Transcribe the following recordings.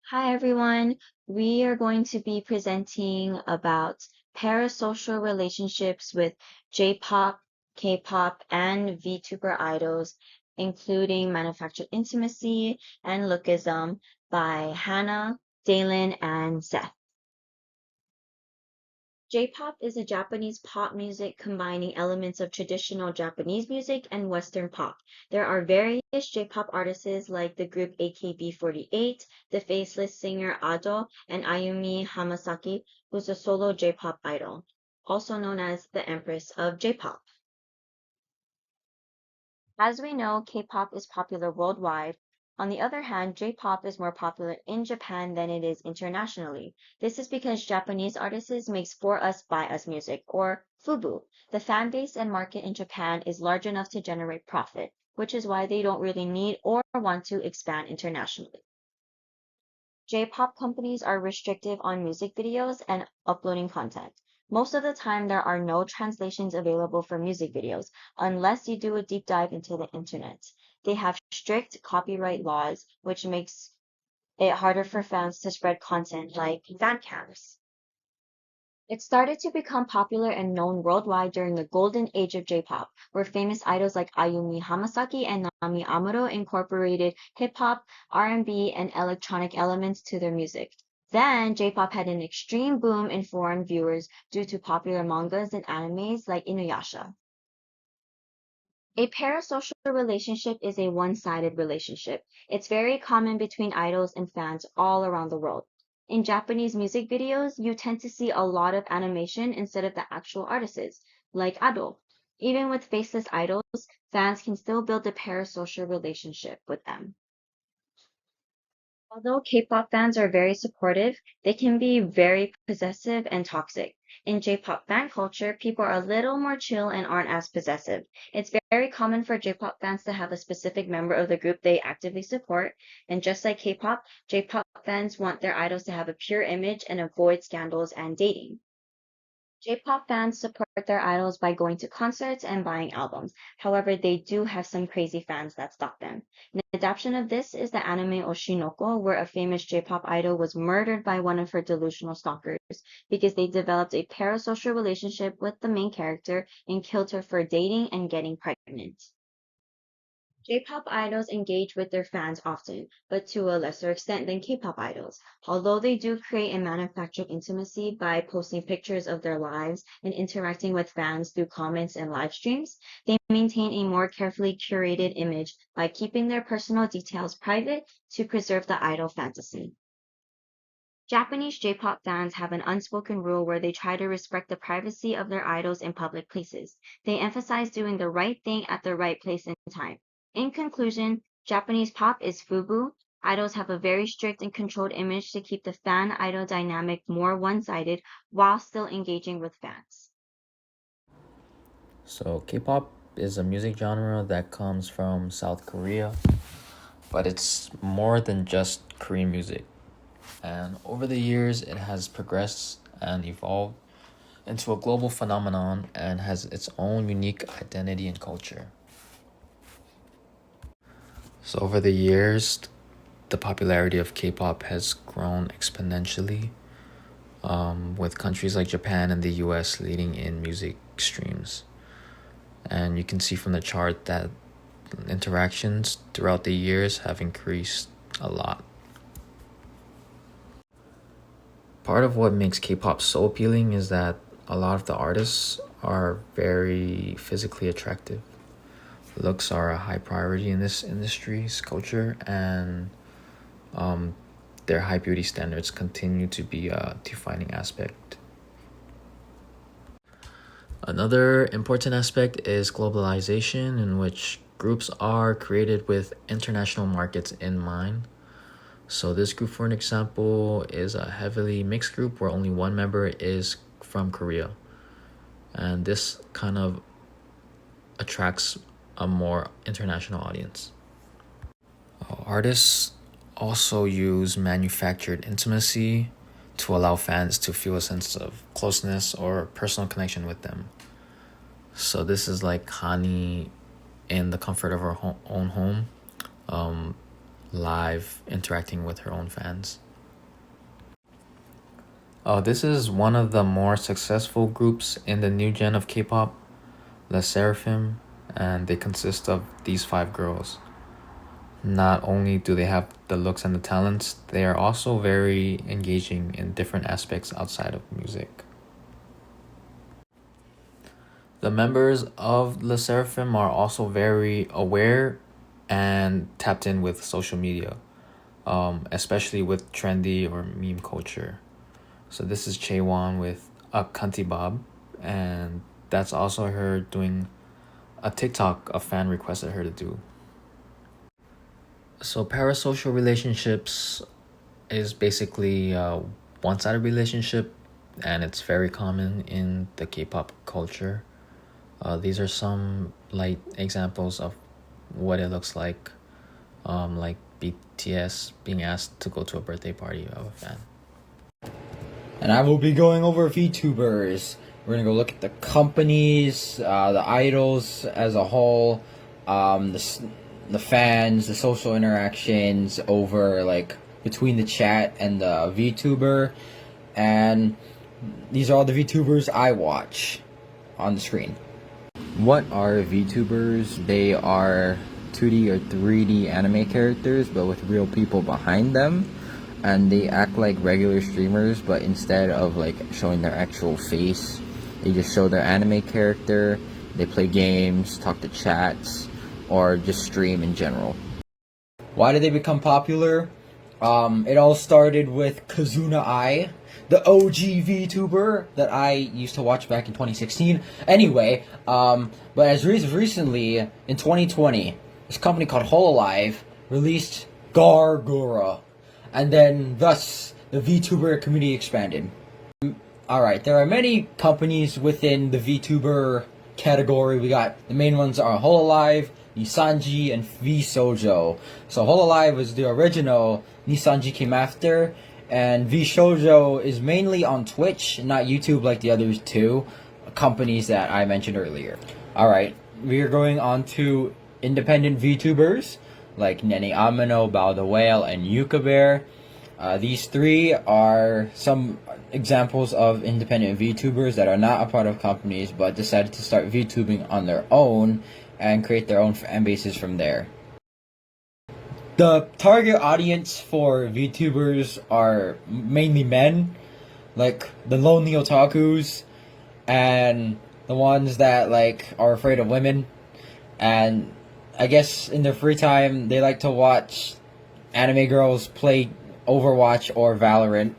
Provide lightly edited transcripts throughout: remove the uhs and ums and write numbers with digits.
Hi everyone. We are going to be presenting about parasocial relationships with J-pop, K-pop, and VTuber idols, including manufactured intimacy and lookism by Hannah, Daylen, and Seth. J-pop is a Japanese pop music combining elements of traditional Japanese music and Western pop. There are various J-pop artists like the group AKB48, the faceless singer Ado, and Ayumi Hamasaki, who's a solo J-pop idol, also known as the Empress of J-pop. As we know, K-pop is popular worldwide. On the other hand, J-pop is more popular in Japan than it is internationally. This is because Japanese artists makes for us by us music, or FUBU. The fan base and market in Japan is large enough to generate profit, which is why they don't really need or want to expand internationally. J-pop companies are restrictive on music videos and uploading content. Most of the time, there are no translations available for music videos unless you do a deep dive into the internet. They have strict copyright laws, which makes it harder for fans to spread content like fan cams. It started to become popular and known worldwide during the golden age of J-pop, where famous idols like Ayumi Hamasaki and Nami Amuro incorporated hip-hop, R&B, and electronic elements to their music. Then, J-pop had an extreme boom in foreign viewers due to popular mangas and animes like Inuyasha. A parasocial relationship is a one-sided relationship. It's very common between idols and fans all around the world. In Japanese music videos, you tend to see a lot of animation instead of the actual artists, like Ado. Even with faceless idols, fans can still build a parasocial relationship with them. Although K-pop fans are very supportive, they can be very possessive and toxic. In J-pop fan culture, people are a little more chill and aren't as possessive. It's very common for J-pop fans to have a specific member of the group they actively support, and just like K-pop, J-pop fans want their idols to have a pure image and avoid scandals and dating. J-pop fans support their idols by going to concerts and buying albums. However, they do have some crazy fans that stop them. An adaptation of this is the anime Oshinoko, where a famous J-pop idol was murdered by one of her delusional stalkers because they developed a parasocial relationship with the main character and killed her for dating and getting pregnant. J-pop idols engage with their fans often, but to a lesser extent than K-pop idols. Although they do create a manufactured intimacy by posting pictures of their lives and interacting with fans through comments and live streams, they maintain a more carefully curated image by keeping their personal details private to preserve the idol fantasy. Japanese J-pop fans have an unspoken rule where they try to respect the privacy of their idols in public places. They emphasize doing the right thing at the right place and time. In conclusion, Japanese pop is FUBU. Idols have a very strict and controlled image to keep the fan-idol dynamic more one-sided while still engaging with fans. So, K-pop is a music genre that comes from South Korea, but it's more than just Korean music. And over the years, it has progressed and evolved into a global phenomenon and has its own unique identity and culture. So, over the years, the popularity of K-pop has grown exponentially, with countries like Japan and the US leading in music streams. And you can see from the chart that interactions throughout the years have increased a lot. Part of what makes K-pop so appealing is that a lot of the artists are very physically attractive. Looks are a high priority in this industry's culture, and um, their high beauty standards continue to be a defining aspect. Another important aspect is globalization, in which groups are created with international markets in mind. So this group, for an example, is a heavily mixed group where only one member is from Korea. And this kind of attracts a more international audience. Artists also use manufactured intimacy to allow fans to feel a sense of closeness or personal connection with them. So this is like Hani in the comfort of her own home, live interacting with her own fans. This is one of the more successful groups in the new gen of K-pop, Le Seraphim, and they consist of these 5 girls. Not only do they have the looks and the talents, they are also very engaging in different aspects outside of music. The members of Le Seraphim are also very aware and tapped in with social media, especially with trendy or meme culture. So this is Chaewon with a Cunty Bob, and that's also her doing a TikTok a fan requested her to do. So parasocial relationships is basically a one-sided relationship, and it's very common in the K-pop culture. These are some light examples of what it looks like BTS being asked to go to a birthday party of a fan. And I will be going over VTubers. We're gonna go look at the companies, the idols as a whole, the fans, the social interactions over between the chat and the VTuber, and these are all the VTubers I watch on the screen. What are VTubers? They are 2D or 3D anime characters, but with real people behind them. And they act like regular streamers, but instead of showing their actual face, they just show their anime character. They play games, talk to chats, or just stream in general. Why did they become popular? It all started with Kazuna Ai, the OG VTuber that I used to watch back in 2016. Anyway, but as recently, in 2020, this company called Hololive released Gargura. And then, thus, the VTuber community expanded. Alright, there are many companies within the VTuber category. We got, the main ones are Hololive, Nisanji, and VShojo. So Hololive was the original, Nisanji came after, and VShojo is mainly on Twitch, not YouTube like the other 2 companies that I mentioned earlier. Alright, we are going on to independent VTubers, like Nene Amino, Bao the Whale, and Yuka Bear. These 3 are some examples of independent VTubers that are not a part of companies but decided to start VTubing on their own and create their own fan bases from there. The target audience for VTubers are mainly men, like the lonely otakus, and the ones that are afraid of women, and I guess in their free time, they like to watch anime girls play Overwatch or Valorant.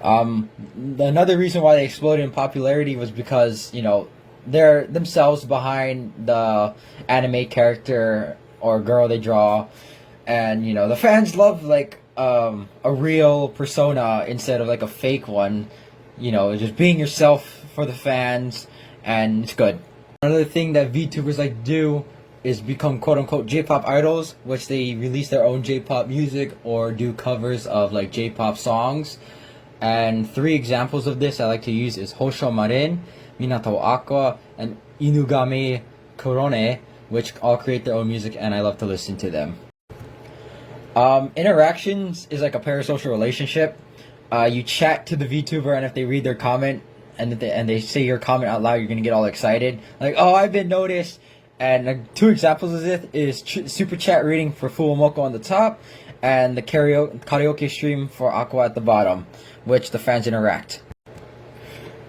Another reason why they exploded in popularity was because, they're themselves behind the anime character or girl they draw. And, the fans love, a real persona instead of, a fake one. Just being yourself for the fans, and it's good. Another thing that VTubers like to do is become quote-unquote J-pop idols, which they release their own J-pop music or do covers of J-pop songs. And 3 examples of this I like to use is Hosho Marin, Minato Aqua, and Inugami Korone, which all create their own music and I love to listen to them. Interactions is like a parasocial relationship. You chat to the VTuber, and if they read their comment and they say your comment out loud, you're gonna get all excited, oh, I've been noticed. And 2 examples of this is super chat reading for Fuomoko on the top, and the karaoke stream for Aqua at the bottom, which the fans interact.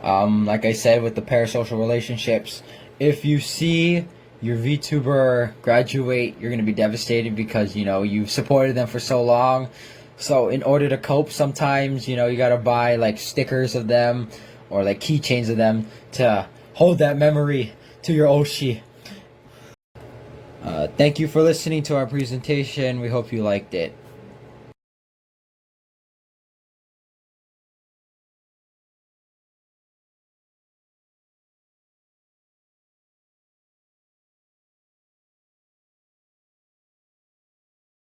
Like I said, with the parasocial relationships, if you see your VTuber graduate, you're gonna be devastated because you've supported them for so long. So in order to cope, sometimes you gotta buy stickers of them or keychains of them to hold that memory to your Oshi. Thank you for listening to our presentation. We hope you liked it.